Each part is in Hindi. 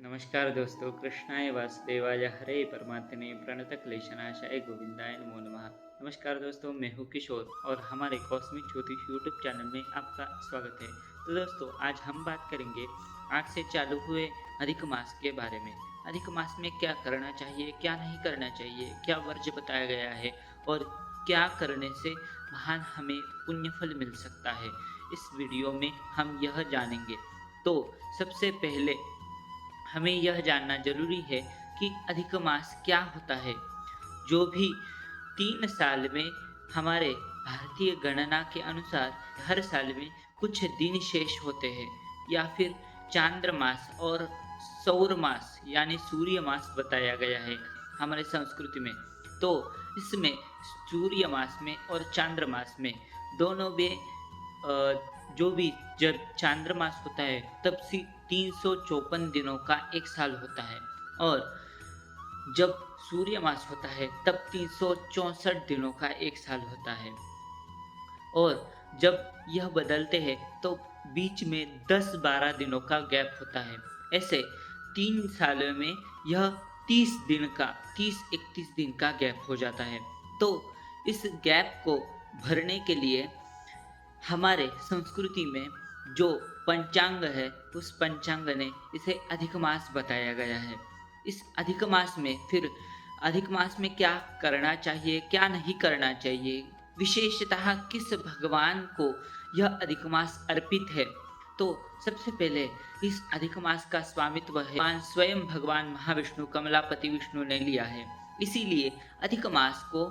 नमस्कार दोस्तों, कृष्णाय वासुदेवाय हरे परमात्मने प्रणतक्लेशनाशाय गोविंदाय नमो नमः। नमस्कार दोस्तों, मैं हूँ किशोर और हमारे कॉस्मिक ज्योतिष यूट्यूब चैनल में आपका स्वागत है। तो दोस्तों, आज हम बात करेंगे आज से चालू हुए अधिक मास के बारे में। अधिक मास में क्या करना चाहिए, क्या नहीं करना चाहिए, क्या वर्ज्य बताया गया है और क्या करने से महान हमें पुण्य फल मिल सकता है। इस वीडियो में हम यह जानेंगे। तो सबसे पहले हमें यह जानना जरूरी है कि अधिक मास क्या होता है। जो भी 3 साल में हमारे भारतीय गणना के अनुसार हर साल में कुछ दिन शेष होते हैं या फिर चांद्र मास और सौर मास यानी सूर्य मास बताया गया है हमारे संस्कृति में। तो इसमें सूर्य मास में और चांद्र मास में दोनों में जो भी जब चांद्रमास होता है तब से 354 दिनों का एक साल होता है और जब सूर्य मास होता है तब 364 दिनों का एक साल होता है। और जब यह बदलते हैं तो बीच में 10-12 दिनों का गैप होता है। ऐसे 3 सालों में यह 30 दिन का 30-31 दिन का गैप हो जाता है। तो इस गैप को भरने के लिए हमारे संस्कृति में जो पंचांग है उस पंचांग ने इसे अधिक मास बताया गया है। इस अधिक मास में फिर अधिक मास में क्या करना चाहिए, क्या नहीं करना चाहिए, विशेषतः किस भगवान को यह अधिक मास अर्पित है। तो सबसे पहले इस अधिक मास का स्वामित्व है स्वयं भगवान महाविष्णु कमलापति विष्णु ने लिया है। इसीलिए अधिक मास को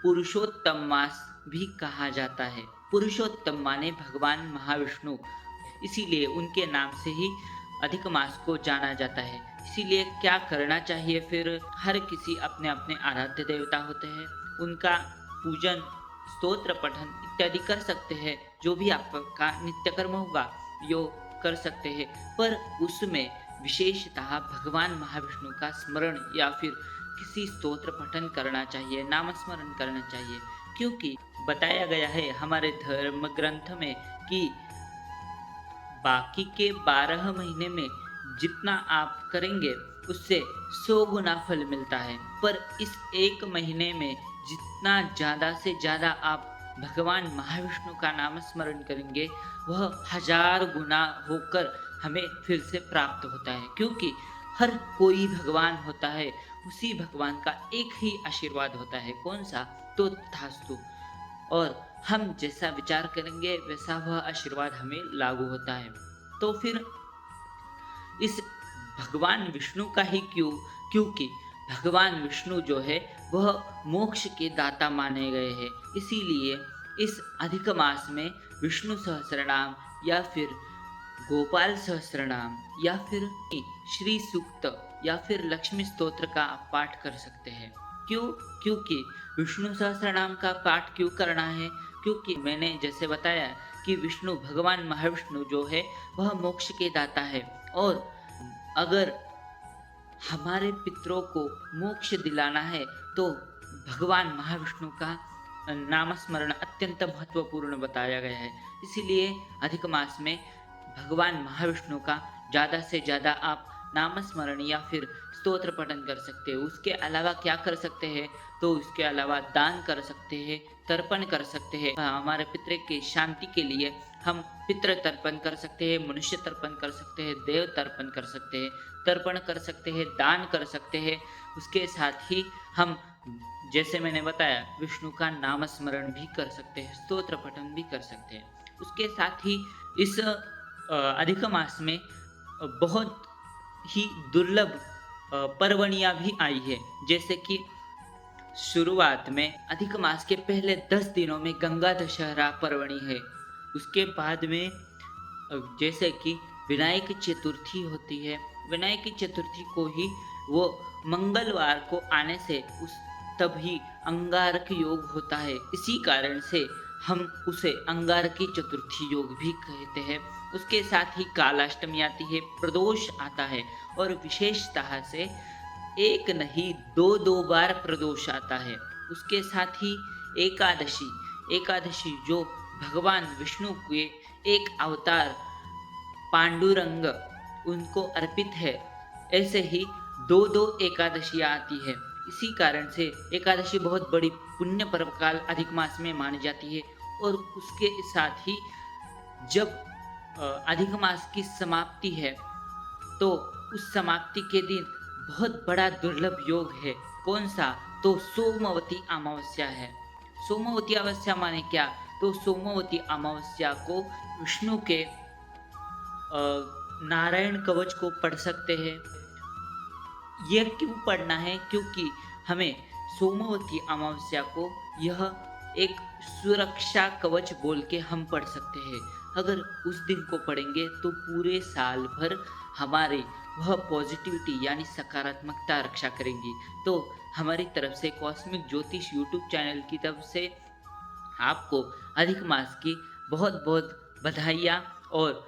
पुरुषोत्तम मास भी कहा जाता है। पुरुषोत्तम माने भगवान महाविष्णु, इसीलिए उनके नाम से ही अधिक मास को जाना जाता है। इसीलिए क्या करना चाहिए फिर, हर किसी अपने अपने आराध्य देवता होते हैं, उनका पूजन, स्तोत्र पठन इत्यादि कर सकते हैं। जो भी आपका नित्य कर्म होगा यो कर सकते हैं, पर उसमें विशेषतः भगवान महाविष्णु का स्मरण या फिर किसी स्तोत्र पठन करना चाहिए, नाम स्मरण करना चाहिए। क्योंकि बताया गया है हमारे धर्म ग्रंथ में कि बाकी के 12 महीने में जितना आप करेंगे उससे 100 गुना फल मिलता है, पर इस एक महीने में जितना ज़्यादा से ज़्यादा आप भगवान महाविष्णु का नाम स्मरण करेंगे वह 1000 गुना होकर हमें फिर से प्राप्त होता है। क्योंकि हर कोई भगवान होता है, उसी भगवान का एक ही आशीर्वाद होता है, कौन सा, तो तथास्तु। और हम जैसा विचार करेंगे वैसा वह आशीर्वाद हमें लागू होता है। तो फिर इस भगवान विष्णु का ही क्यों, क्योंकि भगवान विष्णु जो है वह मोक्ष के दाता माने गए हैं। इसीलिए इस अधिक मास में विष्णु सहस्रनाम या फिर गोपाल सहस्रनाम या फिर श्री सूक्त या फिर लक्ष्मी स्तोत्र का आप पाठ कर सकते हैं। क्यों? क्योंकि विष्णु सहस्रनाम का पाठ क्यों करना है? क्योंकि मैंने जैसे बताया कि विष्णु भगवान महाविष्णु जो है वह मोक्ष के दाता है। और अगर हमारे पितरों को मोक्ष दिलाना है तो भगवान महाविष्णु का नाम स्मरण अत्यंत महत्वपूर्ण बताया गया है। इसीलिए अधिक मास में भगवान महाविष्णु का ज़्यादा से ज़्यादा आप नाम स्मरण या फिर स्तोत्र पठन कर सकते हैं। उसके अलावा क्या कर सकते हैं, तो उसके अलावा दान कर सकते हैं, तर्पण कर सकते हैं। हमारे पितृ की शांति के लिए हम पितृ तर्पण कर सकते हैं, मनुष्य तर्पण कर सकते हैं, देव तर्पण कर सकते हैं, तर्पण कर सकते हैं, दान कर सकते हैं। उसके साथ ही हम जैसे मैंने बताया विष्णु का नाम स्मरण भी कर सकते हैं, स्तोत्र पठन भी कर सकते हैं। उसके साथ ही इस अधिक मास में बहुत ही दुर्लभ पर्वणियाँ भी आई है। जैसे कि शुरुआत में अधिक मास के पहले 10 दिनों में गंगा दशहरा पर्वणि है। उसके बाद में जैसे कि विनायक चतुर्थी होती है। विनायक चतुर्थी को ही वो मंगलवार को आने से उस तभी अंगारक योग होता है। इसी कारण से हम उसे अंगारकी चतुर्थी योग भी कहते हैं। उसके साथ ही कालाष्टमी आती है, प्रदोष आता है और विशेषतः से एक नहीं दो दो बार प्रदोष आता है। उसके साथ ही एकादशी, एकादशी जो भगवान विष्णु के एक अवतार पांडुरंग उनको अर्पित है। ऐसे ही दो दो एकादशियाँ आती है। इसी कारण से एकादशी बहुत बड़ी पुण्य पर्व काल अधिक मास में मानी जाती है। और उसके साथ ही जब अधिक मास की समाप्ति है, तो उस समाप्ति के दिन बहुत बड़ा दुर्लभ योग है। कौन सा? तो सोमवती अमावस्या है। सोमवती अमावस्या माने क्या? तो सोमवती अमावस्या को विष्णु के नारायण कवच को पढ़ सकते हैं। ये क्यों पढ़ना है? क्योंकि हमें सोमवती अमावस्या को यह एक सुरक्षा कवच बोल के हम पढ़ सकते हैं। अगर उस दिन को पढ़ेंगे तो पूरे साल भर हमारी वह पॉजिटिविटी यानी सकारात्मकता रक्षा करेंगी। तो हमारी तरफ से कॉस्मिक ज्योतिष यूट्यूब चैनल की तरफ से आपको अधिक मास की बहुत बहुत बधाइयाँ। और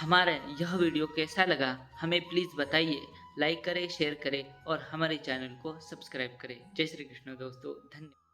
हमारा यह वीडियो कैसा लगा हमें प्लीज़ बताइए। लाइक करें, शेयर करें और हमारे चैनल को सब्सक्राइब करें। जय श्री कृष्ण दोस्तों, धन्यवाद।